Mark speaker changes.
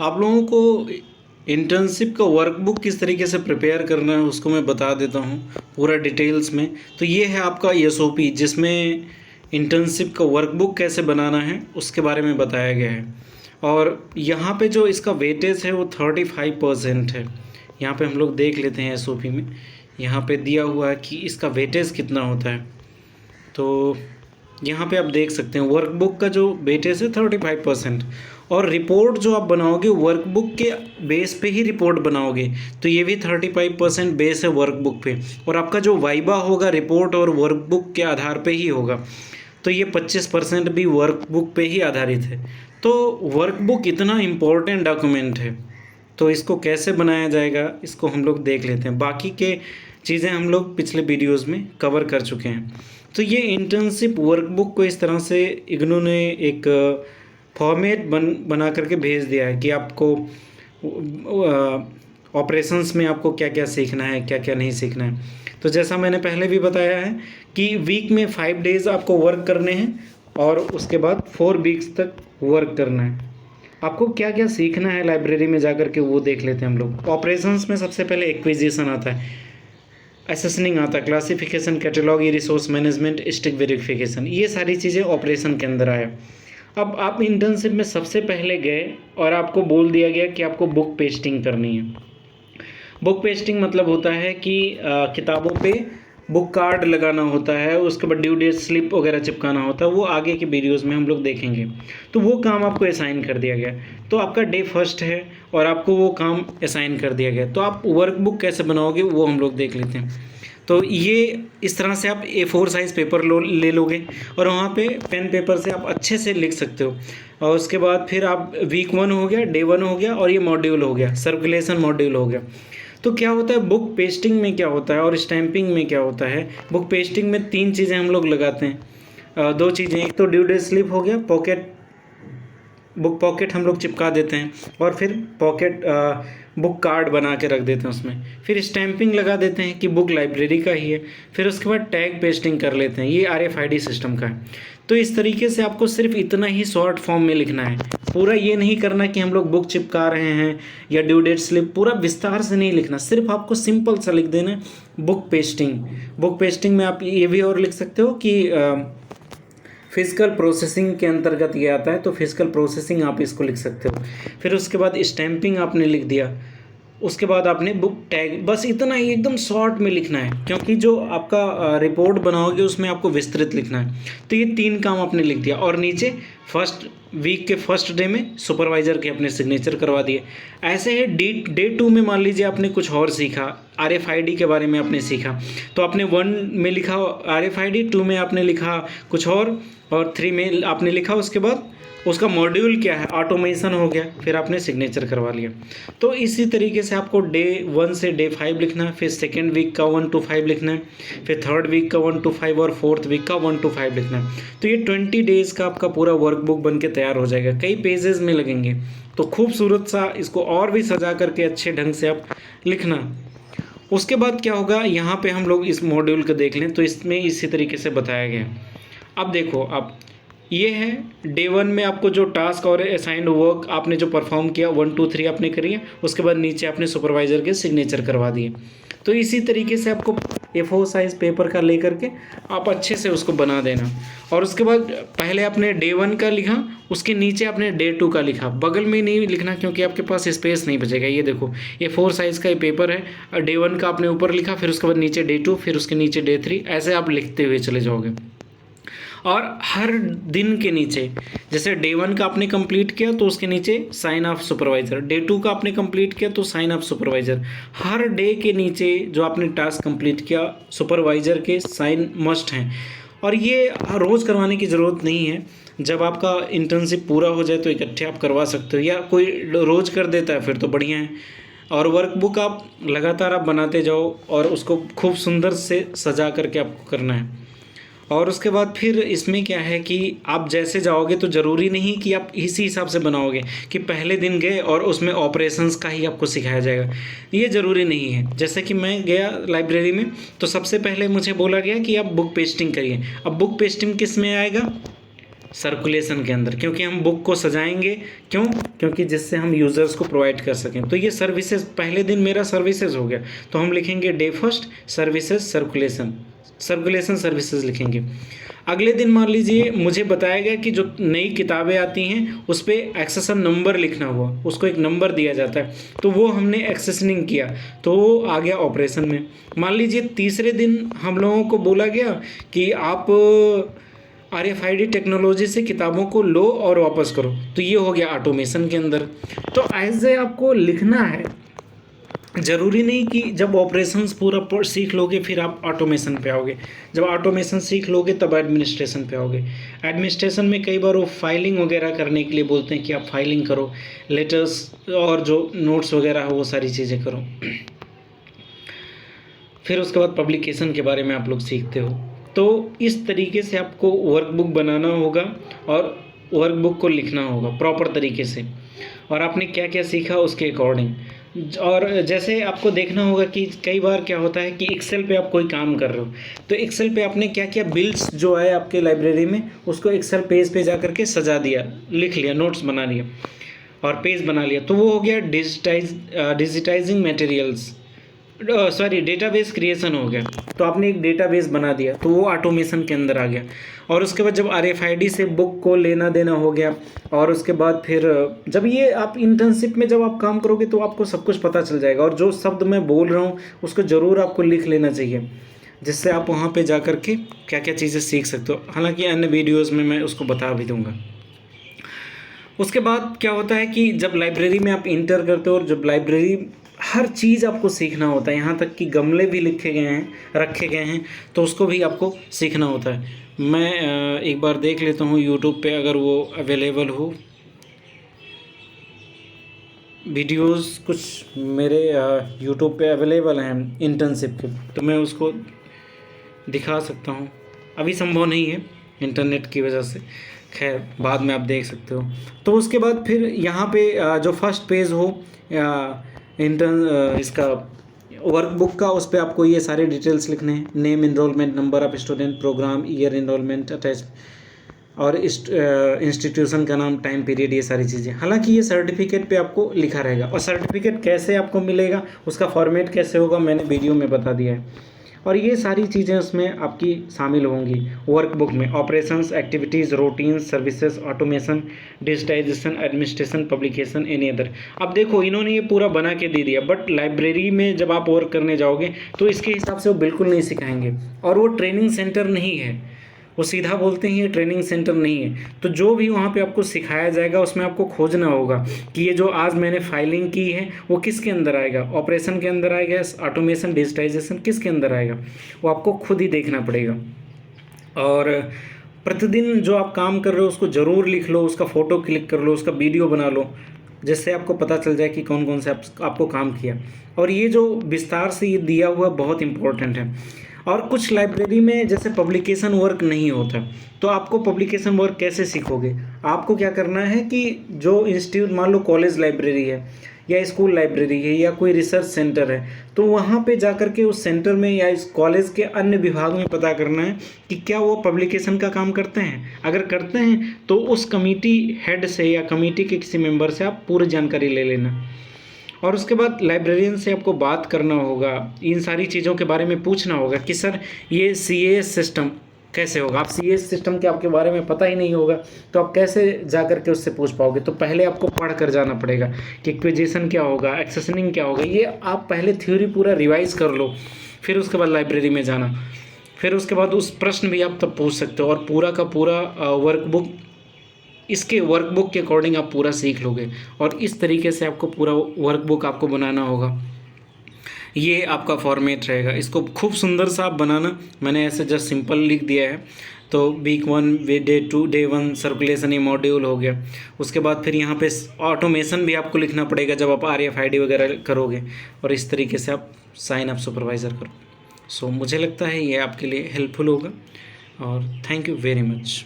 Speaker 1: आप लोगों को इंटर्नशिप का वर्कबुक किस तरीके से प्रिपेयर करना है उसको मैं बता देता हूँ पूरा डिटेल्स में। तो ये है आपका एसओपी जिसमें इंटर्नशिप का वर्कबुक कैसे बनाना है उसके बारे में बताया गया है। और यहाँ पे जो इसका वेटेज है वो 35% है। यहाँ पे हम लोग देख लेते हैं एसओपी में, यहाँ पे दिया हुआ है कि इसका वेटेज कितना होता है। तो यहाँ पे आप देख सकते हैं वर्कबुक का जो वेटेज है 35%। और रिपोर्ट जो आप बनाओगे वर्कबुक के बेस पे ही रिपोर्ट बनाओगे, तो ये भी 35% बेस है वर्कबुक पे। और आपका जो वाइबा होगा रिपोर्ट और वर्कबुक के आधार पे ही होगा, तो ये 25% भी वर्कबुक पे ही आधारित है। तो वर्कबुक इतना इम्पोर्टेंट डॉक्यूमेंट है, तो इसको कैसे बनाया जाएगा इसको हम लोग देख लेते हैं। बाकी के चीज़ें हम लोग पिछले वीडियोज़ में कवर कर चुके हैं। तो ये इंटर्नशिप वर्कबुक को इस तरह से इग्नू ने एक फॉर्मेट बना करके भेज दिया है कि आपको ऑपरेशंस में आपको क्या क्या सीखना है, क्या क्या नहीं सीखना है। तो जैसा मैंने पहले भी बताया है कि वीक में 5 डेज़ आपको वर्क करने हैं और उसके बाद 4 वीक्स तक वर्क करना है। आपको क्या क्या सीखना है लाइब्रेरी में जा कर के वो देख लेते हैं हम लोग। ऑपरेशंस में सबसे पहले एक्विजिशन आता है, असेसनिंग आता है, classification, catalogue, resource management, stick verification, ये सारी चीज़ें ऑपरेशन के अंदर आया। अब आप इंटर्नशिप में सबसे पहले गए और आपको बोल दिया गया कि आपको बुक पेस्टिंग करनी है। बुक पेस्टिंग मतलब होता है कि किताबों पे बुक कार्ड लगाना होता है, उसके बाद ड्यू डेट स्लिप वगैरह चिपकाना होता है, वो आगे के वीडियोस में हम लोग देखेंगे। तो वो काम आपको असाइन कर दिया गया। तो आपका डे फर्स्ट है और आपको वो काम असाइन कर दिया गया। तो आप वर्कबुक कैसे बनाओगे वो हम लोग देख लेते हैं। तो ये इस तरह से आप A4 साइज़ पेपर ले लोगे और वहाँ पे पेन पेपर से आप अच्छे से लिख सकते हो। और उसके बाद फिर आप वीक 1 हो गया, डे 1 हो गया और ये मॉड्यूल हो गया, सर्कुलेशन मॉड्यूल हो गया। तो क्या होता है बुक पेस्टिंग में क्या होता है और स्टैंपिंग में क्या होता है। बुक पेस्टिंग में 3 चीज़ें हम लोग लगाते हैं, 2 चीज़ें, एक तो ड्यू डेट स्लिप हो गया, बुक पॉकेट हम लोग चिपका देते हैं और फिर पॉकेट बुक कार्ड बना के रख देते हैं उसमें। फिर स्टैंपिंग लगा देते हैं कि बुक लाइब्रेरी का ही है। फिर उसके बाद टैग पेस्टिंग कर लेते हैं, ये RFID सिस्टम का है। तो इस तरीके से आपको सिर्फ इतना ही शॉर्ट फॉर्म में लिखना है, पूरा ये नहीं करना कि हम लोग बुक चिपका रहे हैं या ड्यू डेट स्लिप, पूरा विस्तार से नहीं लिखना, सिर्फ आपको सिंपल सा लिख देना है बुक पेस्टिंग। बुक पेस्टिंग में आप ये भी और लिख सकते हो कि फिजिकल प्रोसेसिंग के अंतर्गत ये आता है, तो फिजिकल प्रोसेसिंग आप इसको लिख सकते हो। फिर उसके बाद स्टैंपिंग आपने लिख दिया, उसके बाद आपने बुक टैग, बस इतना ही एकदम शॉर्ट में लिखना है, क्योंकि जो आपका रिपोर्ट बनाओगे उसमें आपको विस्तृत लिखना है। तो ये 3 काम आपने लिख दिया और नीचे फर्स्ट वीक के फर्स्ट डे में सुपरवाइज़र के अपने सिग्नेचर करवा दिए। ऐसे ही डे 2 में मान लीजिए आपने कुछ और सीखा, RFID के बारे में आपने सीखा, तो आपने 1 में लिखा RFID, 2 में आपने लिखा कुछ और 3 में आपने लिखा उसके बाद उसका मॉड्यूल क्या है, ऑटोमेशन हो गया, फिर आपने सिग्नेचर करवा लिया। तो इसी तरीके से आपको डे 1 से डे 5 लिखना है, फिर सेकेंड वीक का 1 to 5 लिखना है, फिर थर्ड वीक का 1 to 5 और फोर्थ वीक का 1 to 5 लिखना है। तो ये 20 डेज़ का आपका पूरा वर्कबुक बन के तैयार हो जाएगा, कई पेजेस में लगेंगे। तो खूबसूरत सा इसको और भी सजा करके अच्छे ढंग से आप लिखना। उसके बाद क्या होगा, यहाँ पे हम लोग इस मॉड्यूल को देख लें तो इसमें इसी तरीके से बताया गया। अब देखो, अब ये है डे 1 में आपको जो टास्क और असाइंड वर्क आपने जो परफॉर्म किया 1 2 3 आपने करी है, उसके बाद नीचे आपने सुपरवाइज़र के सिग्नेचर करवा दिए। तो इसी तरीके से आपको A4 साइज़ पेपर का लेकर के आप अच्छे से उसको बना देना। और उसके बाद पहले आपने डे 1 का लिखा, उसके नीचे आपने डे 2 का लिखा, बगल में नहीं लिखना क्योंकि आपके पास स्पेस नहीं बचेगा। ये देखो A4 साइज़ का ये पेपर है, डे 1 का आपने ऊपर लिखा, फिर उसके बाद नीचे डे 2, फिर उसके नीचे डे 3, ऐसे आप लिखते हुए चले जाओगे। और हर दिन के नीचे, जैसे डे 1 का आपने कंप्लीट किया तो उसके नीचे साइन ऑफ सुपरवाइज़र, डे 2 का आपने कंप्लीट किया तो साइन ऑफ सुपरवाइज़र, हर डे के नीचे जो आपने टास्क कंप्लीट किया सुपरवाइज़र के साइन मस्ट हैं। और ये रोज़ करवाने की ज़रूरत नहीं है, जब आपका इंटर्नशिप पूरा हो जाए तो इकट्ठे आप करवा सकते हो, या कोई रोज़ कर देता है फिर तो बढ़िया है। और वर्कबुक आप लगातार आप बनाते जाओ और उसको खूब सुंदर से सजा करके आपको करना है। और उसके बाद फिर इसमें क्या है कि आप जैसे जाओगे तो ज़रूरी नहीं कि आप इसी हिसाब से बनाओगे कि पहले दिन गए और उसमें ऑपरेशंस का ही आपको सिखाया जाएगा, ये ज़रूरी नहीं है। जैसे कि मैं गया लाइब्रेरी में तो सबसे पहले मुझे बोला गया कि आप बुक पेस्टिंग करिए। अब बुक पेस्टिंग किस में आएगा, सर्कुलेशन के अंदर, क्योंकि हम बुक को सजाएंगे, क्यों, क्योंकि जिससे हम यूज़र्स को प्रोवाइड कर सकें। तो ये सर्विसेज, पहले दिन मेरा सर्विसेज हो गया, तो हम लिखेंगे day first services circulation, circulation services लिखेंगे। अगले दिन मान लीजिए मुझे बताया गया कि जो नई किताबें आती हैं उस पर एक्सेशन नंबर लिखना हुआ, उसको एक नंबर दिया जाता है, तो वो हमने एक्सेसनिंग किया तो वो आ गया ऑपरेशन में। मान लीजिए तीसरे दिन हम लोगों को बोला गया कि आप RFID टेक्नोलॉजी से किताबों को लो और वापस करो, तो ये हो गया ऑटोमेशन के अंदर। तो ऐसे आपको लिखना है, ज़रूरी नहीं कि जब ऑपरेशंस पूरा सीख लोगे फिर आप ऑटोमेशन पे आओगे। जब ऑटोमेशन सीख लोगे तब एडमिनिस्ट्रेशन पे आओगे। एडमिनिस्ट्रेशन में कई बार वो फाइलिंग वगैरह करने के लिए बोलते हैं कि आप फाइलिंग करो, लेटर्स और जो नोट्स वगैरह हो वो सारी चीज़ें करो। फिर उसके बाद पब्लिकेशन के बारे में आप लोग सीखते हो। तो इस तरीके से आपको वर्कबुक बनाना होगा और वर्कबुक को लिखना होगा प्रॉपर तरीके से, और आपने क्या क्या सीखा उसके अकॉर्डिंग। और जैसे आपको देखना होगा कि कई बार क्या होता है कि एक्सेल पे आप कोई काम कर रहे हो, तो एक्सेल पे आपने क्या क्या बिल्स जो है आपके लाइब्रेरी में उसको एक्सेल पेज पे जा करके सजा दिया, लिख लिया, नोट्स बना लिया और पेज बना लिया, तो वो हो गया digitising materials, sorry database creation हो गया। तो आपने एक डेटाबेस बना दिया तो वो ऑटोमेशन के अंदर आ गया। और उसके बाद जब RFID से बुक को लेना देना हो गया, और उसके बाद फिर जब ये आप इंटर्नशिप में जब आप काम करोगे तो आपको सब कुछ पता चल जाएगा, और जो शब्द मैं बोल रहा हूँ उसको ज़रूर आपको लिख लेना चाहिए, जिससे आप वहाँ पे जा कर के क्या क्या चीज़ें सीख सकते हो। हालांकि अन्य वीडियोज़ में मैं उसको बता भी दूँगा। उसके बाद क्या होता है कि जब लाइब्रेरी में आप इंटर करते हो, और जब लाइब्रेरी हर चीज़ आपको सीखना होता है, यहाँ तक कि गमले भी रखे गए हैं तो उसको भी आपको सीखना होता है। मैं एक बार देख लेता हूँ यूट्यूब पे अगर वो अवेलेबल हो, वीडियोस कुछ मेरे यूट्यूब पे अवेलेबल हैं इंटर्नशिप के, तो मैं उसको दिखा सकता हूँ। अभी संभव नहीं है इंटरनेट की वजह से, खैर बाद में आप देख सकते हो। तो उसके बाद फिर यहाँ पे जो फर्स्ट पेज हो इसका वर्कबुक का, उस पर आपको ये सारे डिटेल्स लिखने हैं, name, enrolment, number of student, programme, year enrolment attach, और इंस्टीट्यूशन का नाम, टाइम पीरियड, ये सारी चीज़ें। हालांकि ये सर्टिफिकेट पे आपको लिखा रहेगा, और सर्टिफिकेट कैसे आपको मिलेगा, उसका फॉर्मेट कैसे होगा, मैंने वीडियो में बता दिया है। और ये सारी चीज़ें उसमें आपकी शामिल होंगी वर्कबुक में। Operations, activities, routines, services, automation, digitisation, administration, publication, any other. अब देखो इन्होंने ये पूरा बना के दे दिया, बट लाइब्रेरी में जब आप वर्क करने जाओगे तो इसके हिसाब से वो बिल्कुल नहीं सिखाएंगे, और वो ट्रेनिंग सेंटर नहीं है, वो सीधा बोलते हैं ये ट्रेनिंग सेंटर नहीं है। तो जो भी वहाँ पे आपको सिखाया जाएगा उसमें आपको खोजना होगा कि ये जो आज मैंने फाइलिंग की है वो किसके अंदर आएगा, ऑपरेशन के अंदर आएगा, ऑटोमेशन, डिजिटाइजेशन किसके अंदर आएगा, वो आपको खुद ही देखना पड़ेगा। और प्रतिदिन जो आप काम कर रहे हो उसको ज़रूर लिख लो, उसका फ़ोटो क्लिक कर लो, उसका वीडियो बना लो, जिससे आपको पता चल जाए कि कौन कौन से आपको काम किया। और ये जो विस्तार से ये दिया हुआ बहुत इम्पोर्टेंट है। और कुछ लाइब्रेरी में जैसे पब्लिकेशन वर्क नहीं होता, तो आपको पब्लिकेशन वर्क कैसे सीखोगे, आपको क्या करना है कि जो इंस्टीट्यूट, मान लो कॉलेज लाइब्रेरी है या स्कूल लाइब्रेरी है या कोई रिसर्च सेंटर है, तो वहाँ पे जा कर के उस सेंटर में या इस कॉलेज के अन्य विभाग में पता करना है कि क्या वो पब्लिकेशन का काम करते हैं। अगर करते हैं तो उस कमेटी हेड से या कमेटी के किसी मेंबर से आप पूरी जानकारी ले लेना। और उसके बाद लाइब्रेरियन से आपको बात करना होगा, इन सारी चीज़ों के बारे में पूछना होगा कि सर ये CAS सिस्टम कैसे होगा। आप CAS सिस्टम के आपके बारे में पता ही नहीं होगा तो आप कैसे जा कर के उससे पूछ पाओगे। तो पहले आपको पढ़ कर जाना पड़ेगा कि एक्विजिशन क्या होगा, एक्सेसनिंग क्या होगा, ये आप पहले थ्योरी पूरा रिवाइज कर लो, फिर उसके बाद लाइब्रेरी में जाना। फिर उसके बाद उस प्रश्न भी आप तब पूछ सकते हो, और पूरा का पूरा वर्कबुक, इसके वर्कबुक के अकॉर्डिंग आप पूरा सीख लोगे। और इस तरीके से आपको पूरा वर्कबुक आपको बनाना होगा। ये आपका फॉर्मेट रहेगा, इसको खूब सुंदर सा आप बनाना। मैंने ऐसे जस्ट सिंपल लिख दिया है। तो वीक 1, डे 2, डे 1 सर्कुलेशन, ये मॉड्यूल हो गया। उसके बाद फिर यहाँ पे ऑटोमेशन भी आपको लिखना पड़ेगा जब आप RFID वगैरह करोगे, और इस तरीके से आप साइन अप सुपरवाइज़र करो। सो मुझे लगता है ये आपके लिए हेल्पफुल होगा, और थैंक यू वेरी मच।